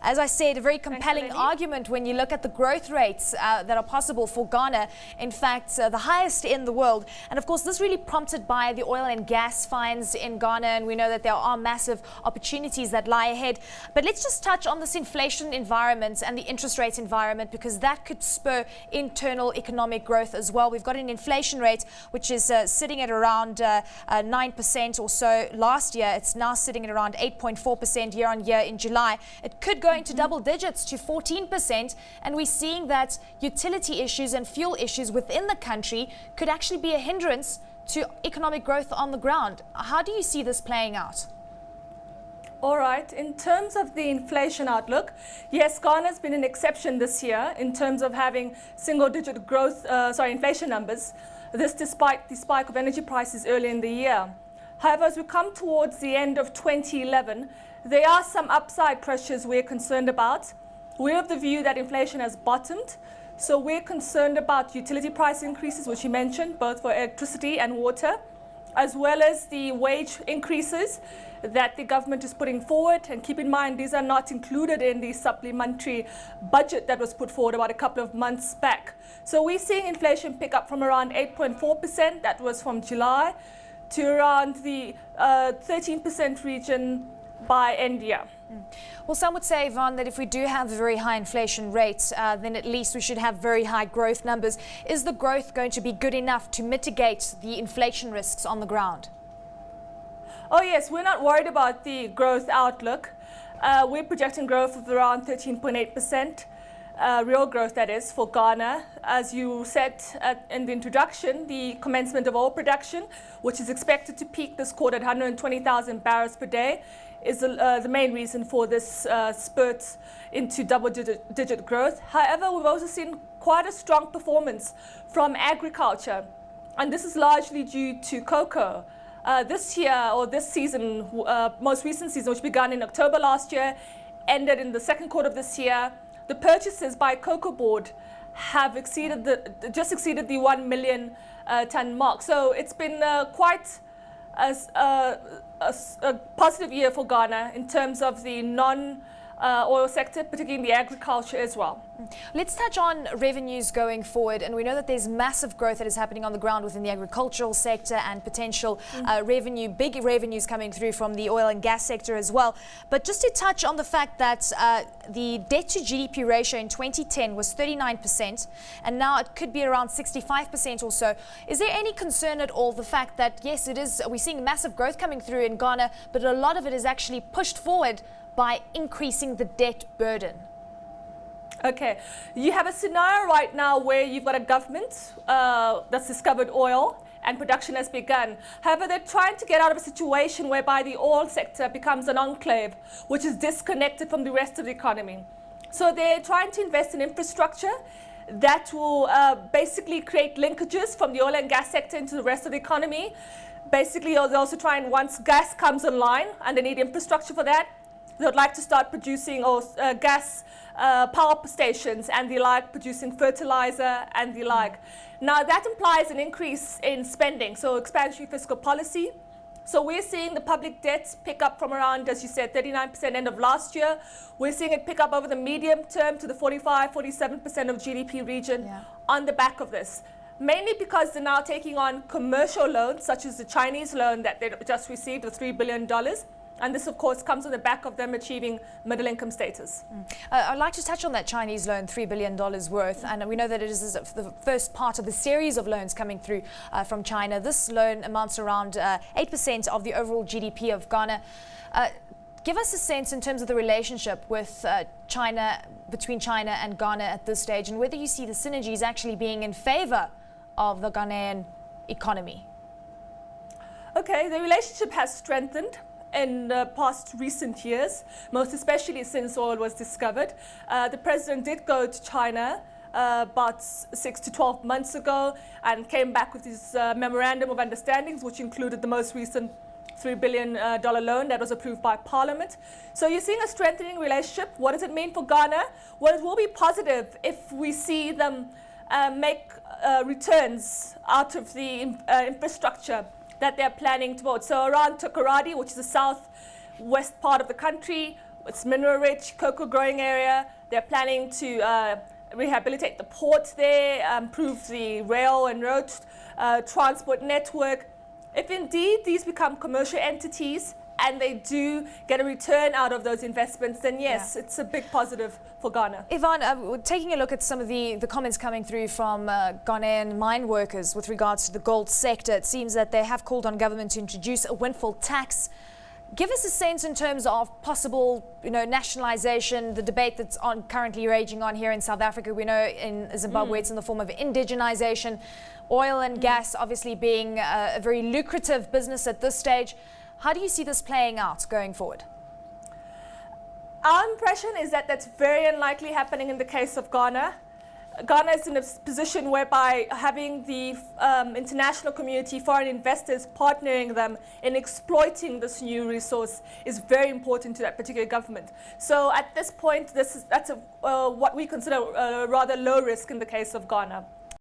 As I said, a very compelling Eleni. argument when you look at the growth rates that are possible for Ghana. In fact, the highest in the world. And of course, this really prompted by the oil and gas finds in Ghana. And we know that there are massive opportunities that lie ahead. But let's just touch on this inflation environment and the interest rate environment, because that could spur internal economic growth as well. We've got an inflation rate which is sitting at around 9% or so last year. It's now sitting at around 8.4% year on year in July. It could go into double digits to 14%. And we're seeing that utility issues and fuel issues within the country could actually be a hindrance to economic growth on the ground. How do you see this playing out? All right, in terms of the inflation outlook, yes, Ghana's been an exception this year in terms of having single-digit inflation numbers. This despite the spike of energy prices early in the year. However, as we come towards the end of 2011, there are some upside pressures we're concerned about. We're of the view that inflation has bottomed. So we're concerned about utility price increases, which you mentioned, both for electricity and water, as well as the wage increases that the government is putting forward. And keep in mind, these are not included in the supplementary budget that was put forward about a couple of months back. So we're seeing inflation pick up from around 8.4%, that was from July, to around the 13% region by end year. Well, some would say, Yvonne, that if we do have very high inflation rates, then at least we should have very high growth numbers. Is the growth going to be good enough to mitigate the inflation risks on the ground? Oh yes, we're not worried about the growth outlook. We're projecting growth of around 13.8%, real growth that is, for Ghana. As you said in the introduction, the commencement of oil production, which is expected to peak this quarter at 120,000 barrels per day, is the main reason for this spurt into double-digit growth. However, we've also seen quite a strong performance from agriculture, and this is largely due to cocoa. This year, or this season, most recent season, which began in October last year, ended in the second quarter of this year, the purchases by Cocoa Board have just exceeded the 1 million ton mark. So it's been quite a positive year for Ghana in terms of the non-oil sector, particularly in the agriculture as well. Let's touch on revenues going forward, and we know that there's massive growth that is happening on the ground within the agricultural sector and potential big revenues coming through from the oil and gas sector as well. But just to touch on the fact that the debt to GDP ratio in 2010 was 39%, and now it could be around 65% or so. Is there any concern at all the fact that, yes, we're seeing massive growth coming through in Ghana, but a lot of it is actually pushed forward by increasing the debt burden? Okay, you have a scenario right now where you've got a government that's discovered oil and production has begun. However, they're trying to get out of a situation whereby the oil sector becomes an enclave, which is disconnected from the rest of the economy. So they're trying to invest in infrastructure that will basically create linkages from the oil and gas sector into the rest of the economy. Basically, they're also trying, once gas comes online, and they need infrastructure for that, they would like to start producing gas power stations and the like, producing fertilizer and the like. Now that implies an increase in spending, so expansionary fiscal policy. So we're seeing the public debt pick up from around, as you said, 39% end of last year. We're seeing it pick up over the medium term to the 45-47% of GDP region on the back of this. Mainly because they're now taking on commercial loans, such as the Chinese loan that they just received of $3 billion. And this, of course, comes on the back of them achieving middle-income status. I'd like to touch on that Chinese loan, $3 billion worth. And we know that it is the first part of the series of loans coming through from China. This loan amounts around 8% of the overall GDP of Ghana. Give us a sense in terms of the relationship with between China and Ghana at this stage, and whether you see the synergies actually being in favor of the Ghanaian economy. Okay, the relationship has strengthened in the past recent years, most especially since oil was discovered. The president did go to China about 6 to 12 months ago and came back with his memorandum of understandings, which included the most recent $3 billion loan that was approved by Parliament. So you're seeing a strengthening relationship. What does it mean for Ghana? Well, it will be positive if we see them make returns out of the infrastructure that they're planning to build. So around Tokoradi, which is the southwest part of the country, It's mineral-rich, cocoa growing area. They're planning to rehabilitate the port there, improve the rail and road transport network. If indeed these become commercial entities and they do get a return out of those investments, then yes, it's a big positive for Ghana. Yvonne, taking a look at some of the comments coming through from Ghanaian mine workers with regards to the gold sector, it seems that they have called on government to introduce a windfall tax. Give us a sense in terms of possible, nationalization, the debate that's currently raging on here in South Africa. We know in Zimbabwe it's in the form of indigenization. Oil and gas obviously being a very lucrative business at this stage. How do you see this playing out going forward? Our impression is that that's very unlikely happening in the case of Ghana. Ghana is in a position whereby having the international community, foreign investors partnering them in exploiting this new resource is very important to that particular government. So at this point, that's what we consider rather low risk in the case of Ghana.